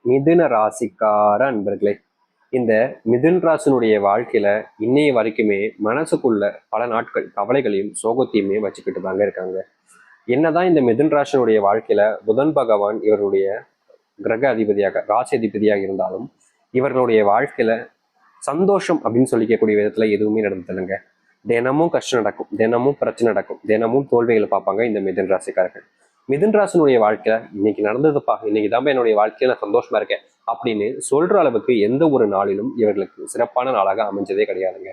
மிதுன ராசிக்கார அன்பர்களே, இந்த மிதுன் ராசினுடைய வாழ்க்கையில இன்னைய வரைக்குமே மனசுக்குள்ள பல நாட்கள் கவலைகளையும் சோகத்தையுமே வச்சுக்கிட்டு தாங்க இருக்காங்க. என்னதான் இந்த மிதுன் ராசினுடைய வாழ்க்கையில புதன் பகவான் இவருடைய கிரக அதிபதியாக ராசி அதிபதியாக இருந்தாலும் இவர்களுடைய வாழ்க்கையில சந்தோஷம் அப்படின்னு சொல்லிக்கக்கூடிய விதத்துல எதுவுமே நடந்ததில்லைங்க. தினமும் கஷ்டம் நடக்கும், தினமும் பிரச்சனை நடக்கும், தினமும் தோல்விகளை பார்ப்பாங்க இந்த மிதுன் ராசிக்காரர்கள். மிதுன் ராசினுடைய வாழ்க்கை இன்னைக்கு நடந்ததுப்பா, இன்னைக்கு தான் என்னுடைய வாழ்க்கையில நான் சந்தோஷமா இருக்கேன் அப்படின்னு சொல்ற அளவுக்கு எந்த ஒரு நாளிலும் இவர்களுக்கு சிறப்பான நாளாக அமைஞ்சதே கிடையாதுங்க.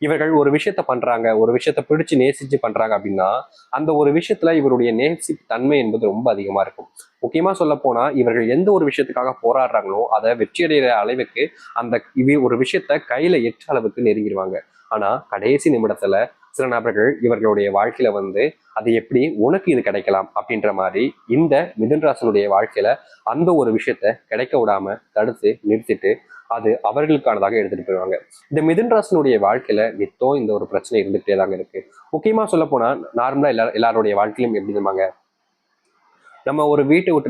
இவர்கள் ஒரு விஷயத்த பண்றாங்க, ஒரு விஷயத்த பிடிச்சு நேசிச்சு பண்றாங்க அப்படின்னா அந்த ஒரு விஷயத்துல இவருடைய நேசி தன்மை என்பது ரொம்ப அதிகமா இருக்கும். முக்கியமா சொல்ல போனா இவர்கள் எந்த ஒரு விஷயத்துக்காக போராடுறாங்களோ அதை வெற்றியடைகிற அளவுக்கு அந்த ஒரு விஷயத்த கையில எற்ற அளவுக்கு நெருங்கிடுவாங்க. ஆனா கடைசி நிமிடத்துல சில நபர்கள் இவர்களுடைய வாழ்க்கையில அது எப்படி உனக்கு இது கிடைக்கலாம் அப்படின்ற மாதிரி இந்த மிதுன்ராசனுடைய வாழ்க்கையில அந்த ஒரு விஷயத்த கிடைக்க விடாம தடுத்து நிறுத்திட்டு அது அவர்களுக்கானதாக எடுத்துட்டு போயிடுவாங்க. இந்த மிதுன்ராசனுடைய வாழ்க்கையில நித்தம் இந்த ஒரு பிரச்சனை இருந்துகிட்டே தாங்க இருக்கு. முக்கியமா சொல்ல போனா நார்மலா எல்லாருடைய வாழ்க்கையிலும் எப்படி இருப்பாங்க, நம்ம ஒரு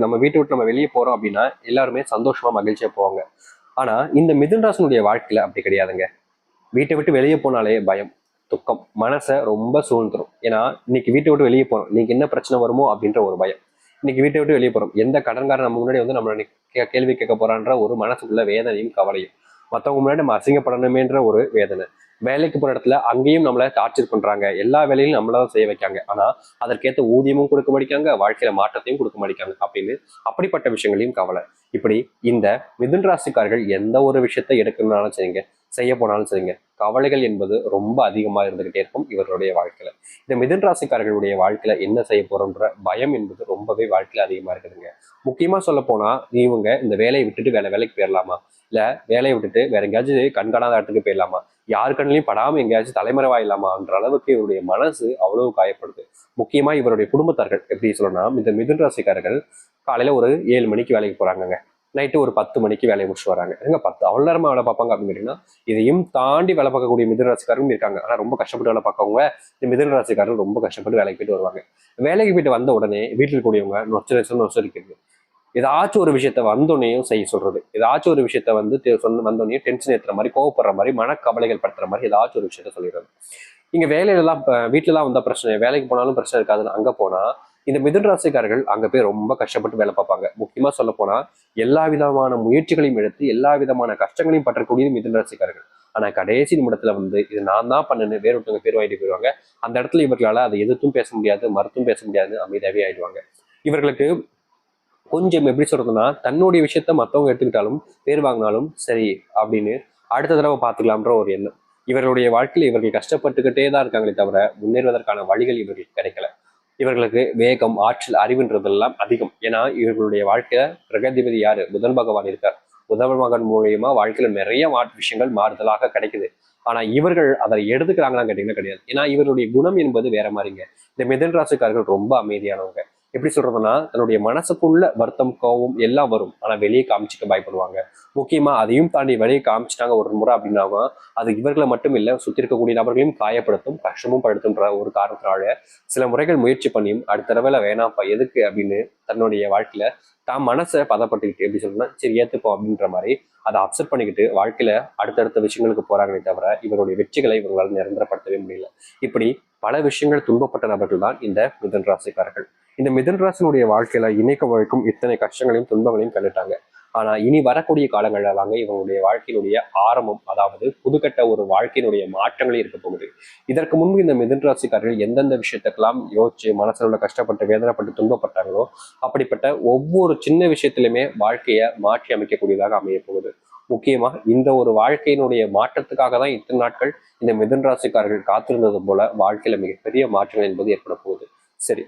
நம்ம வீட்டை விட்டு நம்ம வெளியே போறோம் அப்படின்னா எல்லாருமே சந்தோஷமா மகிழ்ச்சியா போவாங்க. ஆனா இந்த மிதுன்ராசனுடைய வாழ்க்கையில அப்படி கிடையாதுங்க. வீட்டை விட்டு வெளியே போனாலே பயம், துக்கம், மனசை ரொம்ப சூழ்ந்துரும். ஏன்னா இன்னைக்கு வீட்டை விட்டு வெளியே போறோம், இன்னைக்கு என்ன பிரச்சனை வருமோ அப்படின்ற ஒரு பயம். இன்னைக்கு வீட்டை விட்டு வெளியே போறோம், எந்த கடன்காரன் நம்ம முன்னாடி நம்மளை கேள்வி கேட்க போறான்ற ஒரு மனசுக்குள்ள வேதனையும் கவலையும், மற்றவங்க முன்னாடி நம்ம அசிங்கப்படணுமேன்ற ஒரு வேதனை. வேலைக்கு போற இடத்துல அங்கேயும் நம்மளை டார்ச்சர் பண்றாங்க, எல்லா வேலையும் நம்மளால செய்ய வைக்காங்க. ஆனா அதற்கேற்ற ஊதியமும் கொடுக்க மாட்டாங்க, வாழ்க்கையில மாற்றத்தையும் கொடுக்க மாட்டாங்க அப்படின்னு அப்படிப்பட்ட விஷயங்களையும் கவலை. இப்படி இந்த மிதுன் ராசிக்காரர்கள் எந்த ஒரு விஷயத்தை எடுக்கணும்னாலும் சரிங்க, செய்ய போனாலும் சரிங்க, கவலைகள் என்பது ரொம்ப அதிகமா இருந்துகிட்டே இருக்கும் இவர்களுடைய வாழ்க்கையில. இந்த மிதுன் ராசிக்காரர்களுடைய வாழ்க்கையில என்ன செய்ய போறோம்ன்ற பயம் என்பது ரொம்பவே வாழ்க்கையில அதிகமா இருக்குதுங்க. முக்கியமா சொல்ல போனா இவங்க இந்த வேலையை விட்டுட்டு வேலைக்கு போயிடலாமா, இல்ல வேலையை விட்டுட்டு வேற எங்கேயாச்சும் கண்காணாத இடத்துக்கு போயிடலாமா, யாரு கண்ணிலையும் படாம எங்கேயாச்சும் தலைமறைவாயிடலாமான்ற அளவுக்கு இவருடைய மனசு அவ்வளவு காயப்படுது. முக்கியமா இவருடைய குடும்பத்தார்கள் எப்படி சொல்லணும், இந்த மிதுன் ராசிக்காரர்கள் காலையில ஒரு 7 மணிக்கு வேலைக்கு போறாங்க, நைட்டு ஒரு 10 மணிக்கு வேலையை முடிச்சுட்டு வராங்க. எங்க 10 அவ்வளோ நேரமா வேலை பார்ப்பாங்க அப்படின்னு கேட்டீங்கன்னா இதையும் தாண்டி வேலை பார்க்கக்கூடிய மிதுன ராசிக்காரரும் இருக்காங்க. ஆனா ரொம்ப கஷ்டப்பட்டு வேலை பார்க்கவங்க இந்த மிதுன ராசிக்காரர்கள் ரொம்ப கஷ்டப்பட்டு வேலைக்கு போயிட்டு வருவாங்க. வேலைக்கு போயிட்டு வந்த உடனே வீட்டில் இருக்கக்கூடியவங்க நொச்சரிக்கிறது, ஏதாச்சும் ஒரு விஷயத்த வந்தோடனையும் செய்ய சொல்றது, ஏதாச்சும் ஒரு விஷயத்த வந்தோடனே டென்ஷன் ஏற்றுற மாதிரி, கோவப்படுற மாதிரி, மனக்கவலைகள் படுத்துற மாதிரி ஏதாச்சும் ஒரு விஷயத்த சொல்லிடுறது. இங்க வேலையிலலாம் வீட்டுலலாம் வந்தா பிரச்சனை, வேலைக்கு போனாலும் பிரச்சனை இருக்காதுன்னு அங்க போனா இந்த மிதுன் ராசிக்காரர்கள் அங்க போய் ரொம்ப கஷ்டப்பட்டு வேலை பார்ப்பாங்க. முக்கியமா சொல்ல போனா எல்லா விதமான முயற்சிகளையும் எடுத்து எல்லா விதமான கஷ்டங்களையும் பற்றக்கூடியது மிதுன் ராசிக்காரர்கள். ஆனா கடைசி நிமிடத்துல இது நான் தான் பண்ணேன்னு வேற ஒருத்தவங்க பேர் வாங்கிட்டு போயிடுவாங்க. அந்த இடத்துல இவர்களால அதை எதிர்த்தும் பேச முடியாது, மறுத்தும் பேச முடியாது, அமைதியாவே ஆயிடுவாங்க. இவர்களுக்கு கொஞ்சம் எப்படி சொல்றதுன்னா தன்னுடைய விஷயத்த மற்றவங்க எடுத்துக்கிட்டாலும் பேர் வாங்கினாலும் சரி அப்படின்னு அடுத்த தடவை பார்த்துக்கலாம்ன்ற ஒரு எண்ணம். இவர்களுடைய வாழ்க்கையில் இவர்கள் கஷ்டப்பட்டுக்கிட்டே தான் இருக்காங்களே தவிர முன்னேறுவதற்கான வழிகள் இவர்களுக்கு கிடைக்கல. இவர்களுக்கு வேகம், ஆற்றல், அறிவுன்றதெல்லாம் அதிகம். ஏன்னா இவர்களுடைய வாழ்க்கையில பிரகதிபதி யாரு, புதன் பகவான் இருக்கார். புதன் மகன் மூலியமா வாழ்க்கையில நிறைய விஷயங்கள் மாறுதலாக கிடைக்குது. ஆனா இவர்கள் அதை எடுத்துக்கிறாங்களான்னு கேட்டீங்கன்னா கிடையாது. ஏன்னா இவருடைய குணம் என்பது வேற மாதிரிங்க. இந்த மிதன் ராசிக்காரர்கள் ரொம்ப அமைதியானவங்க. எப்படி சொல்றதுன்னா தன்னுடைய மனசுக்குள்ள வருத்தம், கோபம் எல்லாம் வரும். ஆனா வெளியே காமிச்சிக்க பயப்படுவாங்க. முக்கியமா அதையும் தாண்டி வெளியே காமிச்சிட்டாங்க ஒரு முறை அப்படின்னா அது இவர்களை மட்டும் இல்லை, சுத்தி இருக்கக்கூடிய நபர்களையும் காயப்படுத்தும், கஷ்டமும் படுத்துன்ற ஒரு காரணத்தினால சில முறைகள் முயற்சி பண்ணியும் அடுத்த தடவை வேணாம்ப்பா எதுக்கு அப்படின்னு தன்னுடைய வாழ்க்கையில தான் மனசை பதப்பட்டுக்கிட்டு எப்படி சொல்லணும்னா சரி ஏத்துப்போம் அப்படின்ற மாதிரி அதை அப்செட் பண்ணிக்கிட்டு வாழ்க்கையில அடுத்தடுத்த விஷயங்களுக்கு போறாங்களே தவிர இவருடைய வெற்றிகளை இவங்களால் நிரந்தரப்படுத்தவே முடியல. இப்படி பல விஷயங்கள் துன்பப்பட்ட நபர்கள் தான் இந்த மிதுன் ராசிக்காரர்கள். இந்த மிதுன் ராசினுடைய வாழ்க்கையில இணைக்க வரைக்கும் இத்தனை கஷ்டங்களையும் துன்பங்களையும் கண்டுட்டாங்க. ஆனா இனி வரக்கூடிய காலங்கள்ல தாங்க இவங்களுடைய வாழ்க்கையினுடைய ஆரம்பம், அதாவது புதுக்கட்ட ஒரு வாழ்க்கையினுடைய மாற்றங்களே இருக்க போகுது. இதற்கு முன்பு இந்த மிதுன் ராசிக்காரர்கள் எந்தெந்த விஷயத்துக்கெல்லாம் யோசிச்சு மனசுல கஷ்டப்பட்டு வேதனைப்பட்டு துன்பப்பட்டாங்களோ அப்படிப்பட்ட ஒவ்வொரு சின்ன விஷயத்திலுமே வாழ்க்கையை மாற்றி அமைக்கக்கூடியதாக அமைய போகுது. முக்கியமா இந்த ஒரு வாழ்க்கையினுடைய மாற்றத்துக்காக தான் இத்தனை நாட்கள் இந்த மிதுன் ராசிக்காரர்கள் காத்திருந்தது போல வாழ்க்கையில மிகப்பெரிய மாற்றங்கள் என்பது ஏற்பட போகுது. சரி,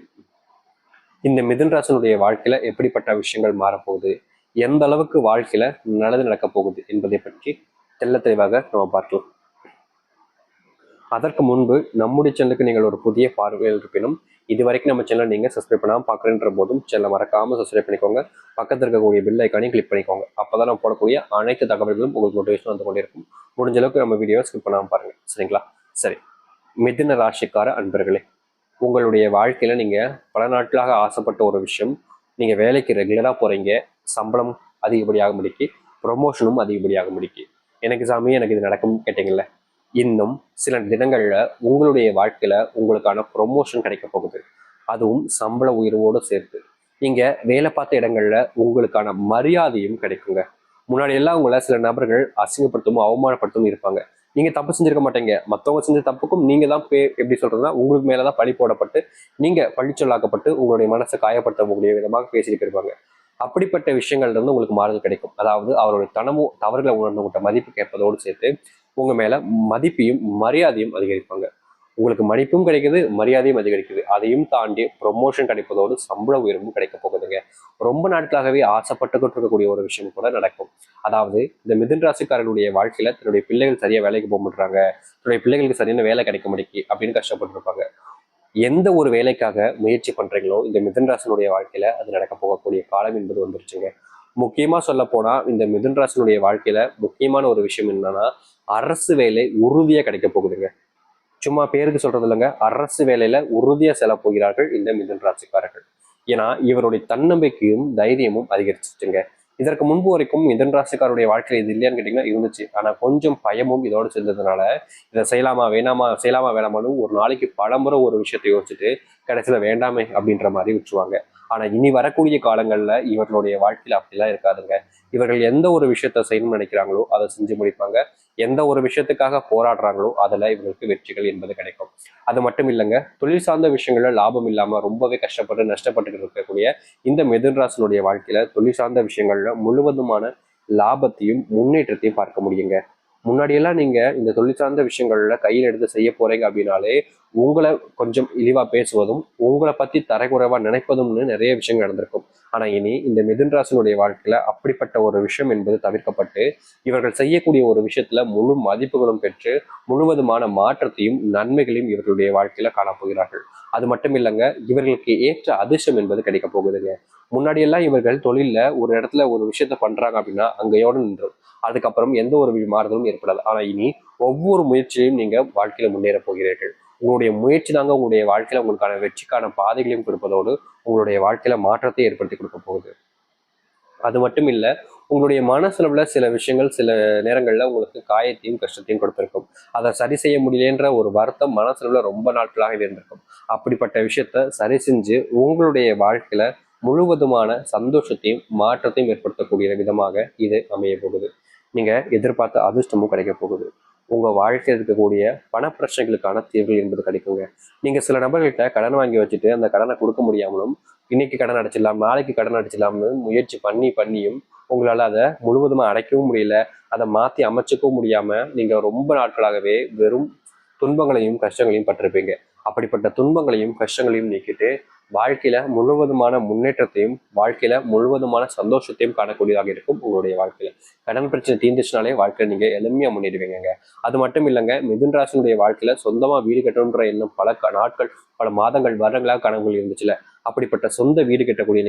இந்த மிதுன் ராசினுடைய வாழ்க்கையில எப்படிப்பட்ட விஷயங்கள் மாறப்போகுது, எந்த அளவுக்கு வாழ்க்கையில நல்லது நடக்க போகுது என்பதை பற்றி தெள்ள தெளிவாக நம்ம பார்க்கலாம். அதற்கு முன்பு நம்முடைய சேனலுக்கு நீங்கள் ஒரு புதிய பார்வையில் இருப்பினும் இதுவரைக்கும் நம்ம சேனல் நீங்க சப்ஸ்கிரைப் பண்ணாமல் பார்க்குறேன்ற போதும் சேனலை மறக்காம சப்ஸ்கிரைப் பண்ணிக்கோங்க. பக்கத்தில் இருக்கக்கூடிய பெல் ஐக்கானையும் கிளிக் பண்ணிக்கோங்க. அப்பதான் நம்ம போடக்கூடிய அனைத்து தகவல்களும் உங்களுக்கு நோட்டிஃபிகேஷன் வந்து கொண்டே இருக்கும். முடிஞ்ச அளவுக்கு நம்ம வீடியோவை ஸ்கிப் பண்ணாமல் பாருங்க, சரிங்களா? சரி, மிதுன ராசிக்கார அன்பர்களே, உங்களுடைய வாழ்க்கையில நீங்க பல நாட்களாக ஆசைப்பட்ட ஒரு விஷயம், நீங்க வேலைக்கு ரெகுலரா போறீங்க, சம்பளம் அதிகப்படியாக முடிக்கி, ப்ரொமோஷனும் அதிகப்படியாக முடிக்கி. எனக்கு சாமி எனக்கு இது நடக்கும் கேட்டீங்கல்ல, இன்னும் சில தினங்கள்ல உங்களுடைய வாழ்க்கையில உங்களுக்கான ப்ரொமோஷன் கிடைக்க போகுது. அதுவும் சம்பள உயர்வோடு சேர்த்து. நீங்க வேலை பார்த்த இடங்கள்ல உங்களுக்கான மரியாதையும் கிடைக்குங்க. முன்னாடி எல்லாம் உங்களை சில நபர்கள் அசிங்கப்படுத்தவும் அவமானப்படுத்தவும் இருப்பாங்க. நீங்க தப்பு செஞ்சிருக்க மாட்டீங்க, மற்றவங்க செஞ்ச தப்புக்கும் நீங்க தான் எப்படி சொல்றதுன்னா உங்களுக்கு மேலதான் பழி போடப்பட்டு நீங்க பழிச்சொல்லாக்கப்பட்டு உங்களுடைய மனசை காயப்படுத்தக்கூடிய விதமாக பேசிட்டு இருப்பாங்க. அப்படிப்பட்ட விஷயங்கள்ல இருந்து உங்களுக்கு மாறுதல் கிடைக்கும். அதாவது அவருடைய தவறுகளை உணர்ந்து மதிப்பு கேட்பதோடு சேர்த்து உங்க மேல மதிப்பையும் மரியாதையும் அதிகரிப்பாங்க. உங்களுக்கு மதிப்பும் கிடைக்குது, மரியாதையும் அதிகரிக்குது. அதையும் தாண்டி ப்ரொமோஷன் கிடைப்பதோடு சம்பள உயர்வும் கிடைக்க போகுதுங்க. ரொம்ப நாட்களாகவே ஆசைப்பட்டுக்கிட்டு இருக்கக்கூடிய ஒரு விஷயம் கூட நடக்கும். அதாவது இந்த மிதுன் ராசிக்காரர்களுடைய வாழ்க்கையில தன்னுடைய பிள்ளைகள் சரியா வேலைக்கு போக மாட்டாங்க, தன்னுடைய பிள்ளைகளுக்கு சரியான வேலை கிடைக்க முடிக்கி அப்படின்னு கஷ்டப்பட்டு இருப்பாங்க. எந்த ஒரு வேலைக்காக முயற்சி பண்றீங்களோ இந்த மிதுன் ராசினுடைய வாழ்க்கையில அது நடக்க போகக்கூடிய காலம் என்பது வந்துருச்சுங்க. முக்கியமா சொல்ல போனா இந்த மிதுன் ராசினுடைய வாழ்க்கையில முக்கியமான ஒரு விஷயம் என்னன்னா, அரசு வேலை உறுதியா கிடைக்க போகுதுங்க. சும்மா பேருக்கு சொல்றது இல்லைங்க, அரசு வேலையில உறுதியா செல்ல போகிறார்கள் இந்த மிதுன் ராசிக்காரர்கள். ஏன்னா இவருடைய தன்னம்பிக்கையும் தைரியமும் அதிகரிச்சுட்டுங்க. இதற்கு முன்பு வரைக்கும் மிதுன் ராசிக்காருடைய வாழ்க்கையில் இது இல்லையான்னு கேட்டீங்கன்னா இருந்துச்சு. ஆனா கொஞ்சம் பயமும் இதோடு சேர்ந்ததுனால இதை செய்யலாமா வேணாமா செய்யலாமா வேணாமான்னு ஒரு நாளைக்கு பலமுறை ஒரு விஷயத்தை யோசிச்சுட்டு கடைசியில வேண்டாமே அப்படின்ற மாதிரி விட்டுருவாங்க. ஆனா இனி வரக்கூடிய காலங்கள்ல இவர்களுடைய வாழ்க்கையில அப்படிலாம் இருக்காதுங்க. இவர்கள் எந்த ஒரு விஷயத்த செய்யணும்னு நினைக்கிறாங்களோ அதை செஞ்சு முடிப்பாங்க. எந்த ஒரு விஷயத்துக்காக போராடுறாங்களோ அதுல இவங்களுக்கு வெற்றிகள் என்பது கிடைக்கும். அது மட்டும் இல்லைங்க, தொழில் சார்ந்த விஷயங்கள்ல லாபம் இல்லாம ரொம்பவே கஷ்டப்பட்டு நஷ்டப்பட்டு இருக்கக்கூடிய இந்த மிதுன் ராசினுடைய வாழ்க்கையில தொழில் சார்ந்த விஷயங்கள்ல முழுவதுமான லாபத்தையும் முன்னேற்றத்தையும் பார்க்க முடியுங்க. முன்னாடியெல்லாம் நீங்க இந்த தொழில் சார்ந்த விஷயங்கள்ல கையில் எடுத்து செய்ய போறீங்க அப்படின்னாலே உங்களை கொஞ்சம் இழிவா பேசுவதும் உங்களை பத்தி தரக்குறைவா நினைப்பதும்னு நிறைய விஷயங்கள் நடந்திருக்கும். ஆனா இனி இந்த மிதுன் ராசினுடைய வாழ்க்கையில அப்படிப்பட்ட ஒரு விஷயம் என்பது தவிர்க்கப்பட்டு இவர்கள் செய்யக்கூடிய ஒரு விஷயத்துல முழு மதிப்புகளும் பெற்று முழுவதுமான மாற்றத்தையும் நன்மைகளையும் இவர்களுடைய வாழ்க்கையில காணப்போகிறார்கள். அது மட்டும் இல்லைங்க, இவர்களுக்கு ஏற்ற அதிர்ஷ்டம் என்பது கிடைக்க போகுதுங்க. முன்னாடி எல்லாம் இவர்கள் தொழில்ல ஒரு இடத்துல ஒரு விஷயத்த பண்றாங்க அப்படின்னா அங்கேயோடு நின்று அதுக்கப்புறம் எந்த ஒரு மாறுதலும் ஏற்படாது. ஆனா இனி ஒவ்வொரு முயற்சியிலையும் நீங்க வாழ்க்கையில முன்னேற போகிறீர்கள். உங்களுடைய முயற்சி தாங்க உங்களுடைய வாழ்க்கையில உங்களுக்கான வெற்றிக்கான பாதைகளையும் கொடுப்பதோடு உங்களுடைய வாழ்க்கையில மாற்றத்தை ஏற்படுத்தி கொடுக்க போகுது. அது மட்டும் இல்ல, உங்களுடைய மனசுல சில விஷயங்கள் சில நேரங்கள்ல உங்களுக்கு காயத்தையும் கஷ்டத்தையும் கொடுத்திருக்கும். அதை சரி செய்ய முடியலன்ற ஒரு வருத்தம் மனசுல ரொம்ப நாட்களாக இருந்திருக்கும். அப்படிப்பட்ட விஷயத்த சரி செஞ்சு உங்களுடைய வாழ்க்கையில முழுவதுமான சந்தோஷத்தையும் மாற்றத்தையும் ஏற்படுத்தக்கூடிய விதமாக இது அமைய போகுது. நீங்க எதிர்பார்த்த அதிர்ஷ்டமும் கிடைக்க போகுது. உங்க வாழ்க்கையில் இருக்கக்கூடிய பண பிரச்சனைகளுக்கான தீர்வுகள் என்பது கிடைக்குங்க. நீங்க சில நபர்கள்ட்ட கடன் வாங்கி வச்சுட்டு அந்த கடனை கொடுக்க முடியாமலும் இன்னைக்கு கடன் அடைச்சிடலாம் நாளைக்கு கடன் அடைச்சிடலாம்னு முயற்சி பண்ணியும் உங்களால அதை முழுவதுமா அடைக்கவும் முடியல, அதை மாத்தி அமைச்சுக்கவும் முடியாம நீங்க ரொம்ப நாட்களாகவே வெறும் துன்பங்களையும் கஷ்டங்களையும் பட்டிருப்பீங்க. அப்படிப்பட்ட துன்பங்களையும் கஷ்டங்களையும் நீக்கிட்டு வாழ்க்கையில முழுவதுமான முன்னேற்றத்தையும் வாழ்க்கையில முழுவதுமான சந்தோஷத்தையும் காணக்கூடியதாக இருக்கும். உங்களுடைய வாழ்க்கையில கடன் பிரச்சனை தீர்ந்துச்சுனாலே வாழ்க்கையில நீங்க எளிமையா முன்னேறுவீங்க. அது மட்டும் இல்லைங்க, மிதுன் ராசினுடைய வாழ்க்கையில சொந்தமா வீடு கட்டணுன்ற எண்ணம் பல நாட்கள் பல மாதங்கள் வருடங்களாக கனவுகள் இருந்துச்சுல, அப்படிப்பட்ட சொந்த வீடு கட்டக்கூடிய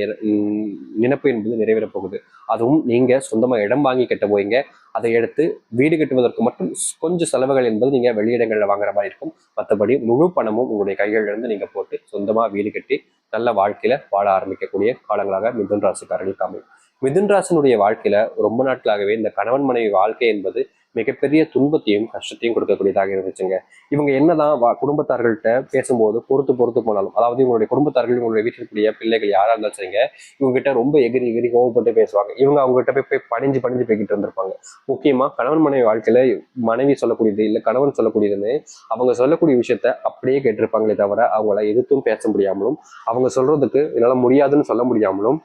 நினைப்பு என்பது நிறைவேற போகுது. அதுவும் நீங்க சொந்தமா இடம் வாங்கி கட்ட போறீங்க. அதை எடுத்து வீடு கட்டுவதற்கு மட்டும் கொஞ்சம் செலவுகள் என்பது நீங்க வெளியிடங்கள்ல வாங்குற மாதிரி இருக்கும். மற்றபடி முழு பணமும் உங்களுடைய கைகள்ல இருந்து நீங்க போட்டு சொந்தமா வீடு கட்டி நல்ல வாழ்க்கையில வாழ ஆரம்பிக்கக்கூடிய காலங்களாக மிதுன் ராசிக்காரர்களுக்கு அமையும். மிதுன் ராசினுடைய வாழ்க்கையில ரொம்ப நாட்களாகவே இந்த கணவன் மனைவி வாழ்க்கை என்பது மிகப்பெரிய துன்பத்தையும் கஷ்டத்தையும் கொடுக்கக்கூடியதாக இருந்துச்சுங்க. இவங்க என்னதான் குடும்பத்தார்கள்ட்ட பேசும்போது பொறுத்து போனாலும், அதாவது இவங்களுடைய குடும்பத்தார்கள் இவங்களுடைய வீட்டில் இருக்கக்கூடிய பிள்ளைகள் யாரா இருந்தாலும் சரிங்க, இவங்க கிட்ட ரொம்ப எகிரி கோவப்பட்டு பேசுவாங்க. இவங்க அவங்க கிட்ட போய் பணிஞ்சு போய்கிட்டு இருந்திருப்பாங்க. முக்கியமா கணவன் மனைவி வாழ்க்கையில மனைவி சொல்லக்கூடியது இல்ல கணவன் சொல்லக்கூடியதுன்னு அவங்க சொல்லக்கூடிய விஷயத்த அப்படியே கேட்டிருப்பாங்களே தவிர அவங்கள எதிர்த்தும் பேச முடியாமலும் அவங்க சொல்றதுக்கு என்னால முடியாதுன்னு சொல்ல முடியாமலும்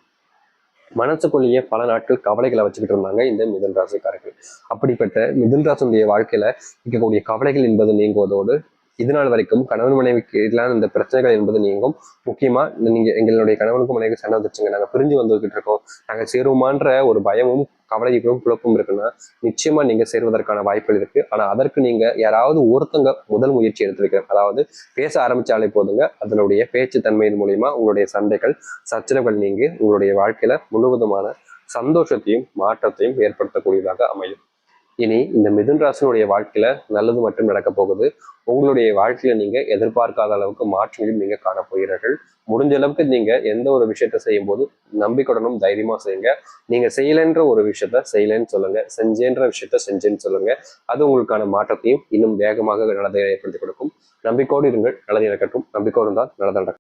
மனசுக்குள்ளேயே பல நாட்கள் கவலைகளை வச்சுக்கிட்டு இருந்தாங்க இந்த மிதுன் ராசிக்காரர்கள். அப்படிப்பட்ட மிதுன் ராசினுடைய வாழ்க்கையில இருக்கக்கூடிய கவலைகள் என்பது நீங்குவதோடு இது நாள் வரைக்கும் கணவன் மனைவிக்கு இல்லாத இந்த பிரச்சனைகள் என்பது நீங்கும். முக்கியமா நீங்க எங்களுடைய கணவனுக்கும் மனைவி சண்டை வந்துருச்சுங்க, நாங்க பிரிஞ்சு வந்துகிட்டு இருக்கோம், நாங்க சேருமான்ற ஒரு பயமும் கவலைகளும் குழப்பம் இருக்குன்னா நிச்சயமா நீங்க சேருவதற்கான வாய்ப்புகள் இருக்கு. ஆனா அதற்கு நீங்க யாராவது ஒருத்தங்க முதல் முயற்சி எடுத்து வைக்கிறேன், அதாவது பேச ஆரம்பிச்சாலே போதுங்க. அதனுடைய பேச்சு தன்மையின் மூலியமா உங்களுடைய சண்டைகள் சச்சரவுகள் நீங்கி உங்களுடைய வாழ்க்கையில முழுவதுமான சந்தோஷத்தையும் மாற்றத்தையும் ஏற்படுத்தக்கூடியதாக அமையும். இனி இந்த மிதுன் ராசினுடைய வாழ்க்கையில நல்லது மட்டும் நடக்க போகுது. உங்களுடைய வாழ்க்கையில நீங்க எதிர்பார்க்காத அளவுக்கு மாற்றங்களையும் நீங்க காண போகிறீர்கள். முடிஞ்ச அளவுக்கு நீங்க எந்த ஒரு விஷயத்த செய்யும் போது நம்பிக்கையுடனும் தைரியமா செய்யுங்க. நீங்க செய்யலைன்ற ஒரு விஷயத்த செய்யலைன்னு சொல்லுங்க, செஞ்சேன்ற விஷயத்த செஞ்சேன்னு சொல்லுங்க. அது உங்களுக்கான மாற்றத்தையும் இன்னும் வேகமாக நல்லதை ஏற்படுத்தி கொடுக்கும். நம்பிக்கையோடு இருங்கள், நல்லது நடக்கட்டும். நம்பிக்கையோடு இருந்தால் நல்லது நடக்கும்.